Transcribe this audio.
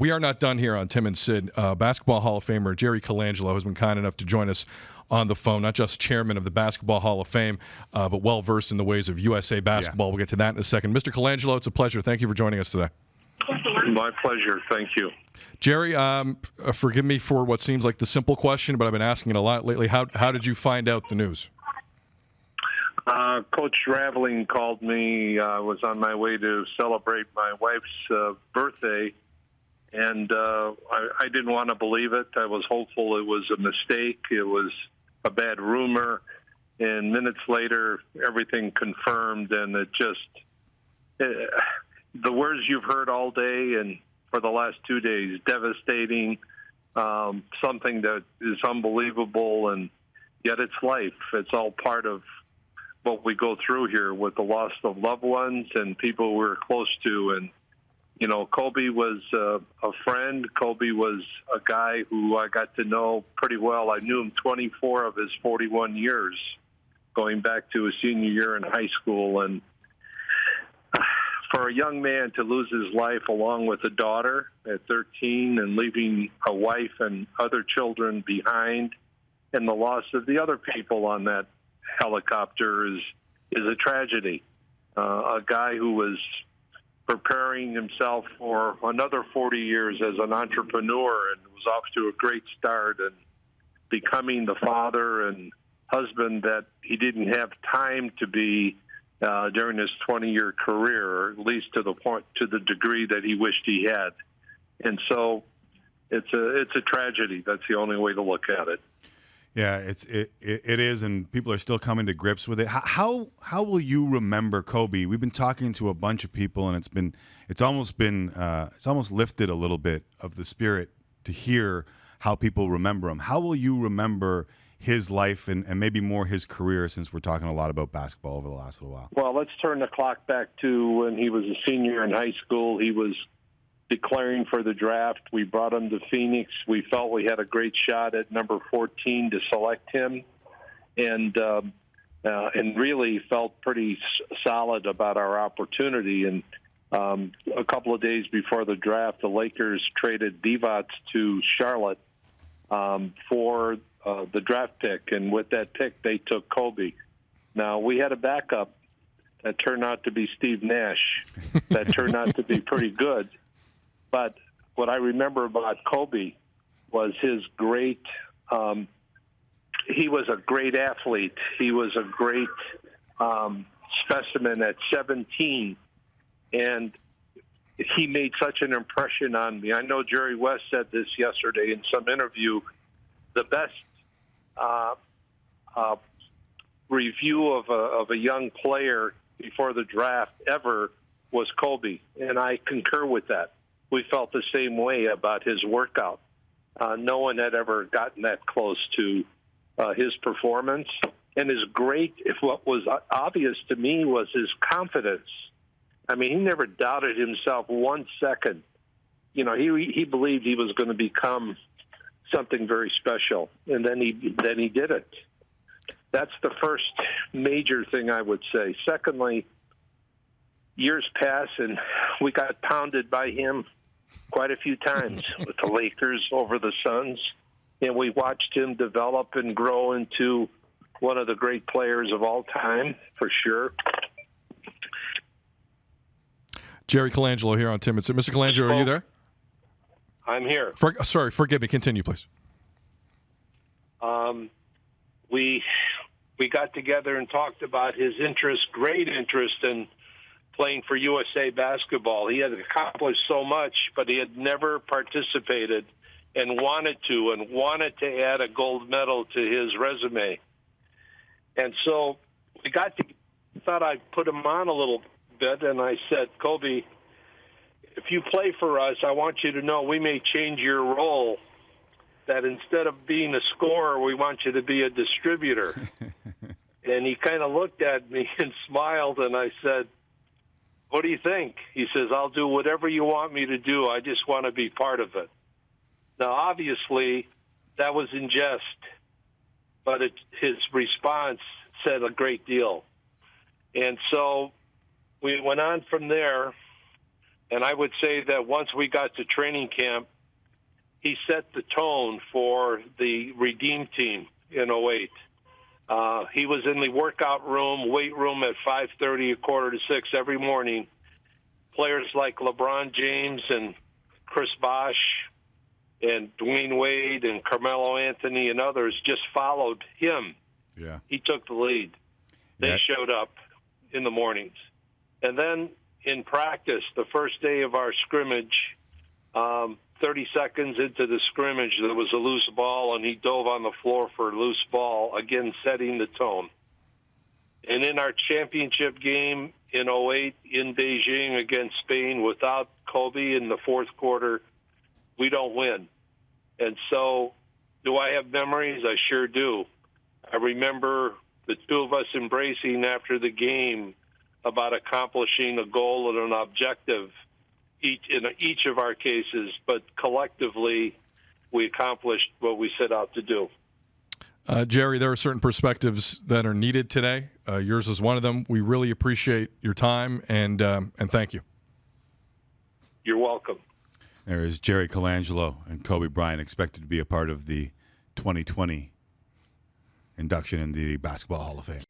We are not done here on Tim and Sid. Basketball Hall of Famer Jerry Colangelo has been kind enough to join us on the phone, not just chairman of the Basketball Hall of Fame, but well-versed in the ways of USA basketball. Yeah. We'll get to that in a second. Mr. Colangelo, it's a pleasure. Thank you for joining us today. My pleasure. Thank you. Jerry, forgive me for what seems like the simple question, but I've been asking it a lot lately. How did you find out the news? Coach Raveling called me. I was on my way to celebrate my wife's birthday, and I didn't want to believe it. I was hopeful it was a mistake. It was a bad rumor. And minutes later, everything confirmed, and it just the words you've heard all day and for the last 2 days, devastating, something that is unbelievable, and yet it's life. It's all part of what we go through here with the loss of loved ones and people we're close to. And, you know, Kobe was a friend. Kobe was a guy who I got to know pretty well. I knew him 24 of his 41 years, going back to his senior year in high school. And for a young man to lose his life along with a daughter at 13 and leaving a wife and other children behind, and the loss of the other people on that helicopter is a tragedy. A guy who was preparing himself for another 40 years as an entrepreneur and was off to a great start and becoming the father and husband that he didn't have time to be during his 20-year career, or at least to the degree that he wished he had. And so it's a tragedy. That's the only way to look at it. Yeah, it is, and people are still coming to grips with it. How will you remember Kobe? We've been talking to a bunch of people, and it's almost lifted a little bit of the spirit to hear how people remember him. How will you remember his life and maybe more his career, since we're talking a lot about basketball over the last little while? Well, let's turn the clock back to when he was a senior in high school. He was declaring for the draft. We brought him to Phoenix. We felt we had a great shot at number 14 to select him, and really felt pretty solid about our opportunity. And a couple of days before the draft, the Lakers traded Divac to Charlotte for the draft pick, and with that pick, they took Kobe. Now, we had a backup that turned out to be Steve Nash. That turned out to be pretty good. But what I remember about Kobe was his great he was a great athlete. He was a great specimen at 17, and he made such an impression on me. I know Jerry West said this yesterday in some interview. The best review of a young player before the draft ever was Kobe, and I concur with that. We felt the same way about his workout. No one had ever gotten that close to his performance. And what was obvious to me was his confidence. I mean, he never doubted himself 1 second. You know, he believed he was going to become something very special, and then he did it. That's the first major thing I would say. Secondly, years pass, and we got pounded by him quite a few times with the Lakers over the Suns, and we watched him develop and grow into one of the great players of all time, for sure. Jerry Colangelo here on Tim and Sid. Mr. Colangelo, are you there? I'm here. Sorry, forgive me. Continue, please. We got together and talked about his great interest in playing for USA basketball. He had accomplished so much, but he had never participated and wanted to add a gold medal to his resume. And so thought I'd put him on a little bit, and I said, Kobe, if you play for us, I want you to know we may change your role, that instead of being a scorer, we want you to be a distributor. And he kind of looked at me and smiled, and I said, what do you think? He says, I'll do whatever you want me to do. I just want to be part of it. Now, obviously, that was in jest, but his response said a great deal. And so we went on from there. And I would say that once we got to training camp, he set the tone for the Redeem team in '08. He was in the workout room, weight room at 5:30, 5:45 every morning. Players like LeBron James and Chris Bosh and Dwayne Wade and Carmelo Anthony and others just followed him. Yeah. He took the lead. They Yeah. showed up in the mornings. And then in practice, the first day of our scrimmage, 30 seconds into the scrimmage, there was a loose ball, and he dove on the floor for a loose ball, again setting the tone. And in our championship game in '08 in Beijing against Spain, without Kobe in the fourth quarter, we don't win. And so do I have memories? I sure do. I remember the two of us embracing after the game about accomplishing a goal and an objective in each of our cases, but collectively we accomplished what we set out to do. Jerry, there are certain perspectives that are needed today. Yours is one of them. We really appreciate your time, and thank you. You're welcome. There is Jerry Colangelo and Kobe Bryant expected to be a part of the 2020 induction in the Basketball Hall of Fame.